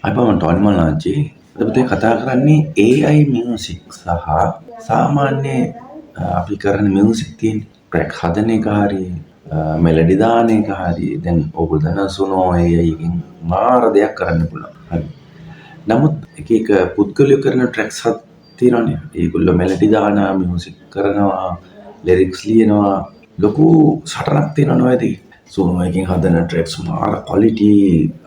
අයිබෝන් ටොනි මල්ලාජි අද පුතේ කතා කරන්නේ AI මියුසික් සහ සාමාන්‍ය අපි කරන මියුසික් තියෙන ට්‍රැක් හදන එක හරි මෙලඩි දාන එක හරි දැන් ඔයගොල්ලෝ දන්නා සුනෝ AI එකකින් මාර දෙයක් කරන්න පුළුවන්. හරි. නමුත් එක එක පුද්ගලයෝ කරන ට්‍රැක්ස් හත් තියෙනවානේ. ඒගොල්ලෝ මෙලඩි දානවා, මියුසික් කරනවා, ලිරික්ස් ලියනවා. ලොකු සටනක් තියෙනවා නේද? සුනෝ එකකින් හදන ට්‍රැක්ස් මාර ක්වොලිටි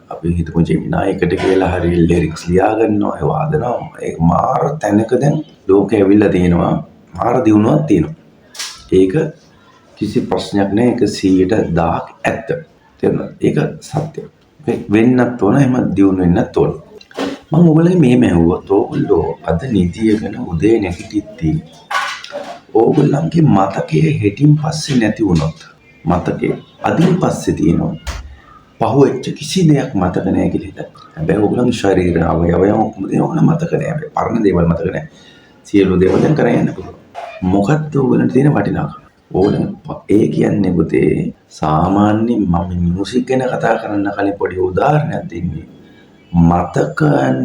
අපි හිතමු ජෙමිනා එකට කියලා හරි ලිරික්ස් ලියා ගන්නවා ඒ වාදනවා ඒක මාර තැනක දැන් ලෝකෙ ඇවිල්ලා තියෙනවා මාර දියුණුවක් තියෙනවා ඒක කිසි ප්‍රශ්නයක් නැහැ ඒක 100%ක් ඇත්ත තේරුණාද ඒක සත්‍යයක් වෙන්නත් ඕන එහෙම දියුණු වෙන්නත් ඕන මම ඔයගොල්ලන්ගේ මෙහෙම ඇහුවොත් ඔයගොල්ලෝ අද නිදියගෙන උදේ නැගිටිද්දී ඕගොල්ලන්ගේ මතකයේ හෙටින් පස්සේ නැති වුණොත් මතකයේ අදින් පස්සේ තියෙනවා පහුවෙච්ච කිසි දෙයක් මතක නැහැ කියලා හිතන්න. හැබැයි ඕගොල්ලන්ගේ ශරීර අවයවයන් ඔක්කොම තියෙනවා මතක නැහැ. හැබැයි පරණ දේවල් මතක නැහැ. සියලු දේවල් දැන් කරගෙන යන්න පුළුවන්. මොකක්ද ඕගොල්ලන්ට තියෙන වටිනාකම? ඕගොල්ලන් ඒ කියන්නේ පුතේ සාමාන්‍ය මම මියුසික් ගැන කතා කරන්න කලින් පොඩි උදාහරණයක් දෙන්නේ. මතකයන්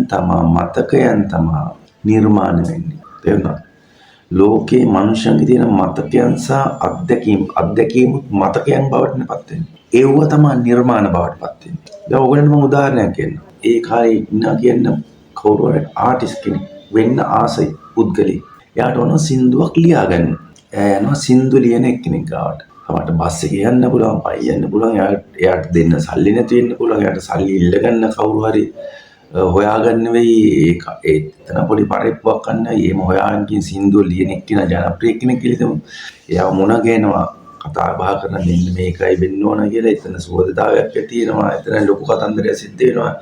තමා නිර්මාණය වෙන්නේ. තේරුණාද? ලෝකේ මනුෂ්‍යයන්ගේ තියෙන මතකයන් සහ අත්දැකීම් මතකයන් බවට පත් වෙනවා. ඒව තමයි නිර්මාණ බවට පත් වෙන්නේ. දැන් ඔයගොල්ලන්ට මම උදාහරණයක් කියන්නම්. ඒ කාලේ ඉන්නා කියන්න කවුරු හරි ආටිස්ට් කෙනෙක් වෙන්න ආසයි පුද්ගලෙක්. එයාට ඕන සින්දුවක් ලියා ගන්න. එයා යනවා සින්දු ලියන එක්කෙනෙක් ගාවට. අපට බස් එකේ යන්න පුළුවන්, පයි යන්න පුළුවන්. එයාට දෙන්න සල්ලි නැති වෙන්න පුළුවන්. එයාට සල්ලි ඉල්ල ගන්න කවුරු හරි හොයාගන්න වෙයි. එතන පොඩි පරිප්පුවක් ගන්න. එහෙම හොයාගෙන සින්දුව ලියන එක්කෙනා ජනප්‍රිය කෙනෙක් කියලා හිතමු. එයා මුණ ගැහෙනවා. කතා බහ කරන මෙන්න මේකයි වෙන්න ඕන කියලා එතන සුවදතාවයක් තියෙනවා එතන ලොකු කතන්දරයක් සිද්ධ වෙනවා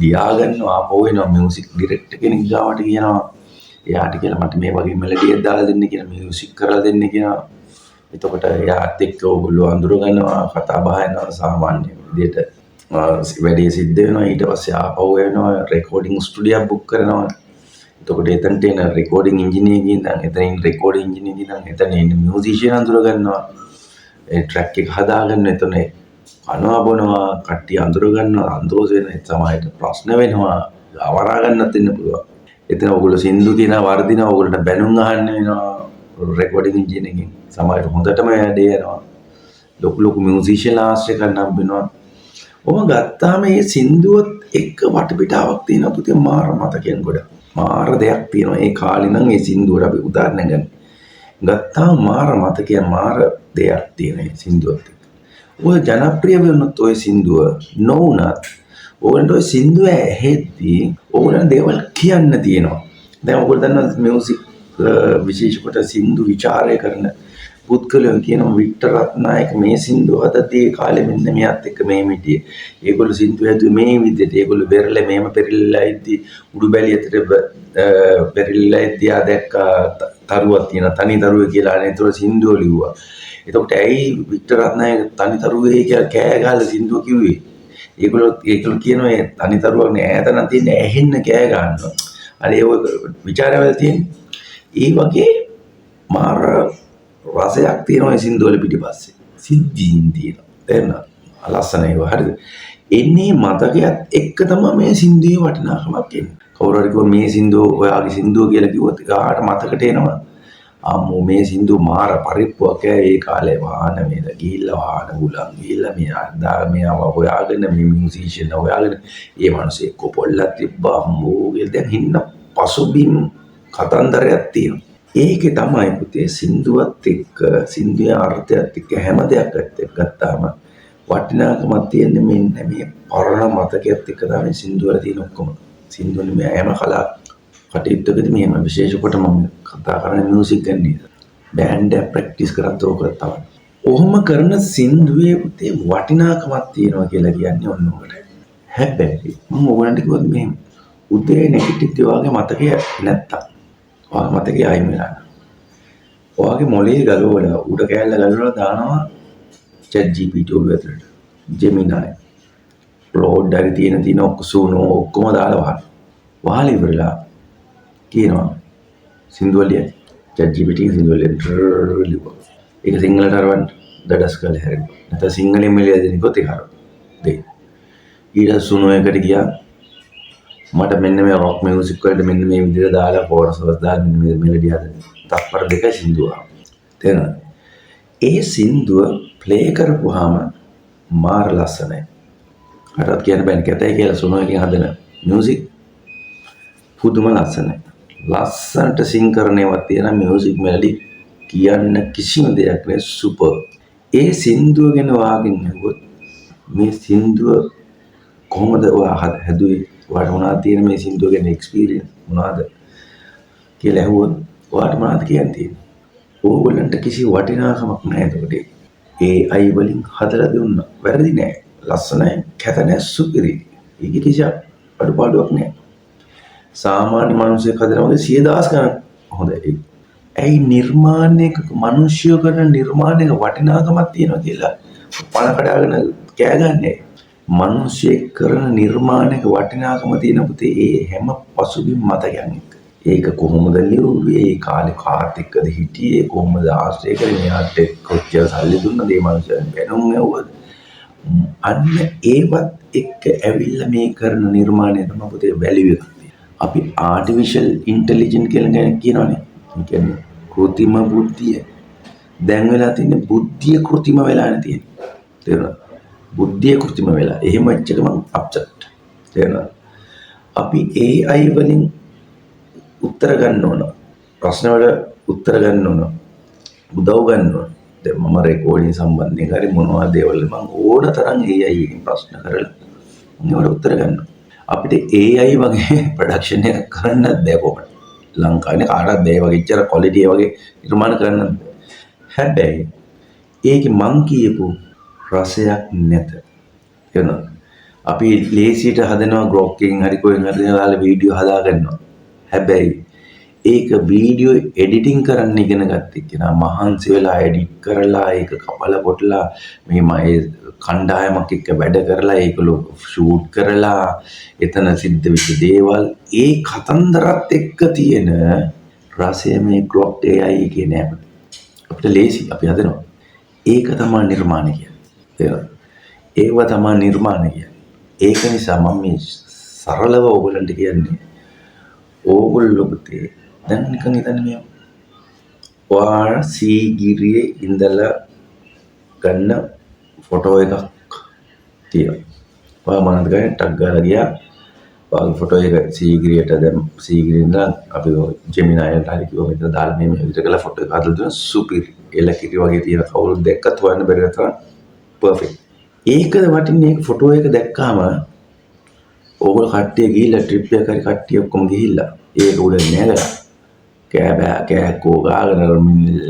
ලියා ගන්නවා ආපහු එනවා මියුසික් ඩිරෙක්ටර් කෙනෙක් ගාවට කියනවා එයාට කියලා මට මේ වගේ මෙලඩියක් දාලා දෙන්න කියලා මියුසික් කරලා දෙන්න කියනවා එතකොට එයාත් එක්ක ඕගොල්ලෝ අඳුර ගන්නවා කතා බහ යනවා සාමාන්‍ය විදිහට වැඩේ සිද්ධ වෙනවා ඊට පස්සේ ආපහු එනවා රෙකෝඩින් ස්ටුඩියෝ බුක් කරනවා එතකොට එතනට එන රෙකෝඩින් ඉංජිනේර් ඉඳන් එතනින් රෙකෝඩින් ඉංජිනේර් ඉඳන් එතන ඉන්න මියුසිෂියන් අඳුර ගන්නවා ඒ ට්‍රැක් එක හදාගන්න එතන කනවා බොනවා කට්ටිය අඳුර ගන්නවා අඳුරස වෙන සමාජයට ප්‍රශ්න වෙනවා අවරා ගන්නත් වෙන්න පුළුවන් එතන ඔයගොල්ලෝ සින්දු කියනවා වර්ධිනවා ඔයගොල්ලන්ට බැනුම් අහන්න වෙනවා රෙකෝඩින් ඉන්ජින් එකකින් සමාජයට හොඳටම වැඩේ යනවා ලොකු මියුසිෂියන් ආශ්‍රය කරන්න හම්බෙනවා ඔම ගත්තාම මේ සින්දුවත් එක්ක වටපිටාවක් තියෙනවා පුතේ මාර මතකයන් ගොඩ මාර දෙයක් තියෙනවා ඒ කාලේ නම් මේ සින්දුවට අපි උදාහරණ ගන්න ගත්තාම මාර මතකයන් මාර දෙයක් තියෙන සින්දුවත් එක්ක. ඔය ජනප්‍රිය වෙනොත් ඔය සින්දුව නොවුනත් ඕගොල්ලන්ට ඔය සින්දුව ඇහෙද්දී ඕගොල්ලන් දේවල් කියන්න තියෙනවා. දැන් ඔයගොල්ලෝ දන්නා මියුසික් විශේෂ කොට සින්දු විචාරය කරන පුද්ගලයන් කියනවා වික්ටර් රත්නායක මේ සින්දුව හදද්දී ඒ කාලේ මෙන්න මෙයාත් එක්ක මේ මිටියේ. ඒගොල්ලෝ සින්දුව හැදුවේ මේ විදිහට. ඒගොල්ලෝ බෙරළ මෙහෙම පෙරලිලා ඉද්දී උඩු බැලිය ඇතට පෙරලිලා ඉද්දී ආ දැක්ක තරුවක් තියෙන තනි තරුවේ කියලා අනේ ඒතර සින්දුව ලිව්වා. එතකොට ඇයි වික්ටර් රත්නායක තනි තරුවේ කියලා කෑ ගහලා සින්දුව කිව්වේ? ඒගොල්ලෝ කියනවා ඒ තනි තරුවක් නෑ ඈත නම් තියෙන ඇහෙන්න කෑ ගන්නවා. අනේ ඔය ਵਿਚාරවල තියෙන. ඒ වගේ මාර රසයක් තියෙනවා මේ සින්දුවල පිටිපස්සේ. සිද්ධීන් තියෙනවා. තේරුණා? ලස්සන ඒවා හරිද? එන්නේ මතකයක් එක්ක තමයි මේ සින්දුවේ වටිනාකමක් එන්නේ. කවුරු හරි කිව්වොත් මේ සින්දුව ඔයාගේ සින්දුව කියලා කිව්වොත් ගාට මතකට එනවා. අම්මෝ මේ සින්දුව මාර පරිප්පුවක් ඒ කාලේ වාහන වේද ගිහිල්ලා වාහන උලන් ගිහිල්ලා මෙයාව හොයාගෙන මේ මියුසිෂියන් හොයාගෙන ඒ මිනිස්සේ එක්ක පොල්ලක් තිබ්බා අම්මෝ කියලා දැන් හින්න පසුබිම් කතන්දරයක් තියෙනවා. ඒකේ තමයි පුතේ සින්දුවත් එක්ක සින්දුවේ අර්ථයත් එක්ක හැම දෙයක් ගත්තාම වටිනාකමක් තියෙන්නේ මෙන්න මේ පරණ මතකයත් එක්ක තමයි සින්දුවල තියෙන ඔක්කොම. සින්දුවල මේ හැම කලා කටයුත්තකදී මෙහෙම විශේෂ කොට මම කතා කරන්නේ මියුසික් ගැන නේද. බෑන්ඩ් එක ප්‍රැක්ටිස් කරත් ඕක තමයි. ඔහොම කරන සින්දුවේ පුතේ වටිනාකමක් තියෙනවා කියලා කියන්නේ ඔන්න ඔකට. හැබැයි මම ඔයගලන්ට කිව්වොත් මෙහෙම උදේ නැගිටිද්දී වාගේ මතකය නැත්තම් ඔයාගේ මතකය අයින් වෙලා යනවා. ඔයාගේ මොලේ ගලවලා උඩ කෑල්ල ගලවලා දානවා chat GPT ඔළුව ඇතුලට. Gemini Claude හරි තියෙන ඔක්කොම ඔක්කොම දාලා වහන. වහලා ඉවරලා කියනවා සින්දුව ලියන්න. chat GPT සින්දුව ලියන්න. ඒක සිංහලට අරවන්න දඩස් කරලා හැරෙන්න. නැත්නම් සිංහලෙන් මෙලිය දෙනකොත් ඒක අරව. දෙයි. ඊට සුනෝ එකට ගියා මට මෙන්න මේ රොක් මියුසික් වලට මෙන්න මේ විදිහට දාලා කෝරස් වල දාලා මෙන්න මේ මෙලඩි හදන්න. තත්පර දෙක සින්දුව. තේරෙනවද? ඒ සින්දුව ප්ලේ කරපුවාම මාර ලස්සනයි. හරවත් කියන්න බෑනේ කැතයි කියලා සුනෝ එකෙන් හදන මියුසික් පුදුම ලස්සනයි. ලස්සනට සිං කරන ඒවා තියෙන මියුසික් මෙලඩි කියන්න කිසිම දෙයක් නෑ සුපර්. ඒ සින්දුව ගැන වාගෙන් අහුවොත් මේ සින්දුව කොහොමද ඔයා හැදුවේ? ඔයාට මොනවද තියෙන මේ සින්දුව ගැන එක්ස්පීරියන්ස් මොනවද කියලා ඇහුවොත් ඔයාට මොනවද කියන්න තියෙන්නේ? ඕගොල්ලන්ට කිසි වටිනාකමක් නැහැ එතකොට. AI වලින් හදලා දුන්නා. වැරදි නෑ. ලස්සනයි, කැත නෑ, සුපිරි. ඒක කිසි අඩුපාඩුවක් නෑ. සාමාන්‍ය මිනිස්සෙක් හදන වගේ 100,000 ගණන් හොඳයි. ඇයි නිර්මාණයක මිනිස්සු කරන නිර්මාණයක වටිනාකමක් තියෙනවා කියලා පණ කඩාගෙන කෑගන්නේ. මිනිස්සෙක් කරන නිර්මාණයක වටිනාකම තියෙන පුතේ ඒ හැම පසුබිම් මතකයක් එක්ක. ඒක කොහොමද ලියුවේ? ඒ කාලේ කාත් එක්කද හිටියේ? කොහොමද ආශ්‍රය කරේ? මෙයාට කොච්චර සල්ලි දුන්නද? මේ මනුස්සයා බැනුම් ඇව්වද? අන්න ඒවත් එක්ක ඇවිල්ලා මේ කරන නිර්මාණය තමයි පුතේ වැලියු එක. අපි ආටිෆිෂල් ඉන්ටෙලිජන්ට් කියලා කියනවනේ. ඒ කියන්නේ කෘත්‍රිම බුද්ධිය. දැන් වෙලා තියෙන බුද්ධිය කෘත්‍රිම වෙලානේ තියෙන්නේ. තේරුණාද? බුද්ධිය කෘත්‍රිම වෙලා. එහෙම වෙච්ච එක මම අප්සෙට්. තේරුණාද? අපි AI වලින් උත්තර ගන්න ඕන. ප්‍රශ්න වලට උත්තර ගන්න ඕන. උදව් ගන්න ඕන. දැන් මම රෙකෝඩින් සම්බන්ධයෙන් හරි මොනවා දේවල් මම ඕන තරම් AI එකෙන් ප්‍රශ්න කරලා ඒවට උත්තර ගන්නවා. අපිට AI වගේ ප්‍රොඩක්ෂන් එකක් කරන්නත් බෑ කොහොමද? ලංකාවේ කාටවත් බෑ වගේ ඉච්චර ක්වොලිටි වගේ නිර්මාණ කරන්නත් බෑ. හැබැයි ඒකේ මං කියපු රසයක් නැත. එනවා. අපි ලේසියට හදනවා ග්‍රොක් එකෙන් හරි කොහෙන් හරි දාලා වීඩියෝ හදා ගන්නවා. හැබැයි ඒක වීඩියෝ එඩිටින් කරන්න ඉගෙන ගත්තේ කෙනා මහන්සි වෙලා එඩිට් කරලා ඒක කපලා කොටලා මෙහෙම ඒ කණ්ඩායමක් එක්ක වැඩ කරලා ඒකලෝ ෂූට් කරලා එතන සිද්ධ වෙච්ච දේවල් ඒ කතන්දරත් එක්ක තියෙන රසය මේ ග්‍රොක් AI එකේ නෑ අපිට ලේසි අපි හදනවා ඒක තමයි නිර්මාණය කියන්නේ ඒව තමයි නිර්මාණය කියන්නේ ඒක නිසා මම මේ සරලව ඕගොල්ලන්ට කියන්නේ ඕගොල්ලෝ පුතේ දැන් නිකන් හිතන්න මේ ඔයා සීගිරියේ ඉඳලා ගන්න ෆොටෝ එකක් තියෙනවා. ඔයා මොනවද ගන්නේ? ටග් ගාලා ගියා. ඔයාගේ ෆොටෝ එක සීගිරියට දැන් සීගිරියෙන් අපි ජෙමිනයි එකට හරි කිව්වම ඉතින් දාලා මේ විදිහට කළා ෆොටෝ එක හදලා දුන්නා සුපිරි. එලකිරි වගේ තියෙන කවුරුත් දැක්කත් හොයන්න බැරි තරම් පර්ෆෙක්ට්. ඒකද වටින්නේ ෆොටෝ එක දැක්කාම ඕගොල්ලෝ කට්ටිය ගිහිල්ලා ට්‍රිප් එක හරි කට්ටිය ඔක්කොම ගිහිල්ලා ඒක උඩ නැගලා කෑකෝ ගාගෙන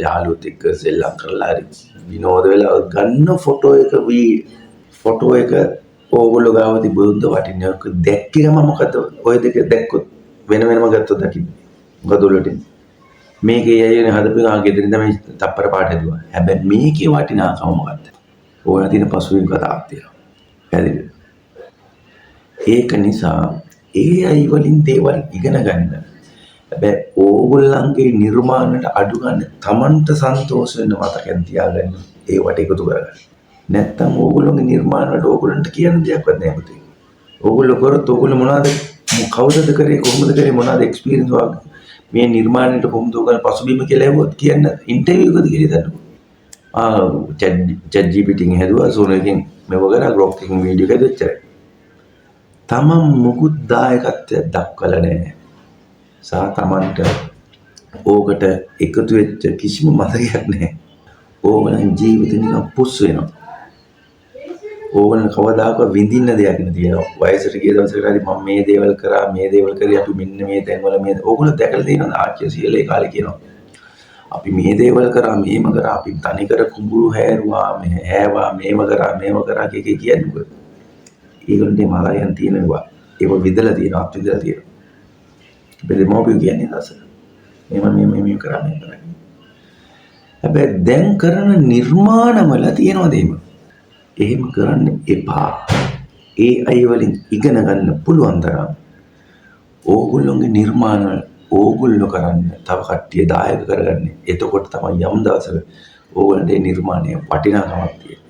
යාළුවොත් එක්ක සෙල්ලම් කරලා හරි විනෝද වෙලා ගන්න ෆොටෝ එක ඕගොල්ලෝ ගාව තිබුණොත් වටින්නේ දැක්ක ගම මොකද ඔය දෙක දැක්කොත් වෙන වෙනම ගත්තොත් දකින්නේ මොකද උලටින් මේකේ අයනේ හදපු ගා ගෙදරින් තමයි තප්පර පාට හදුවා හැබැයි මේකේ වටිනාකම මොකද්ද ඕන තියෙන පසුබිම් කතාවක් තියෙනවා පැහැදිලිද ඒක නිසා AI වලින් දේවල් ඉගෙන ගන්න හැබැයි ඕගොල්ලන්ගේ නිර්මාණයට අඩු ගන්න තමන්ට සන්තෝෂ වෙන මතකෙන් තියාගන්න ඒවට එකතු කරගන්න. නැත්තම් ඕගොල්ලෝගේ නිර්මාණ වලට ඕගොල්ලන්ට කියන්න දෙයක්වත් නැහැ පුතේ. ඕගොල්ලෝ කරත් ඕගොල්ලෝ මොනවද කවුදද කරේ කොහොමද කරේ මොනවද එක්ස්පීරියන්ස් වාග් මේ නිර්මාණයට කොහොමද ඔයගොල්ලෝ පසුබිම කියලා ඇහුවොත් කියන්න ඉන්ටර්විව් එකද කියලා හිතන්නකෝ. chat GPT එකෙන් හැදුවා සෝනකින් මේව කරා ග්‍රොක් එකකින් වීඩියෝ එකක් දෙච්චරයි. තමන් මුකුත් දායකත්වයක් දක්වලා නැහැ. සා තමන්ට ඕකට එකතු වෙච්ච කිසිම මතකයක් නැහැ. ඕගොල්ලන් ජීවිතේ නිකන් පුස් වෙනවා. ඕගොල්ලන් කවදාකවත් විඳින්න දෙයක් නැති වෙනවා. වයසට ගිය දවසකට හරි මම මේ දේවල් කරා මේ දේවල් කරේ අපි මෙන්න මේ තැන්වල මේ ඕගොල්ලෝ දැකලා තියෙනවා ආච්චි සීලේ කාලේ කියනවා. අපි මේ දේවල් කරා මේම කරා අපි තනිකර කුඹුරු හැරුවා මේ හැවා මේව කරා කිය කියන්නේ මොකද? ඒගොල්ලන්ගේ මලයන් තියෙනවා. ඒක විදලා තියෙනවා අත් විදලා තියෙනවා. බෙදමෝබිය කියන්නේ දැස. මේ කරා. හැබැයි දැන් කරන නිර්මාණවල තියෙනවද එහෙම? එහෙම කරන්න එපා. AI වලින් ඉගෙන ගන්න පුළුවන් තරම් ඕගොල්ලෝගේ නිර්මාණ ඕගොල්ලෝ කරන්න තව කට්ටිය දායක කරගන්න. එතකොට තමයි යම් දවසක ඕගොල්ලන්ගේ නිර්මාණය වටිනාකමක් තියෙන්නේ.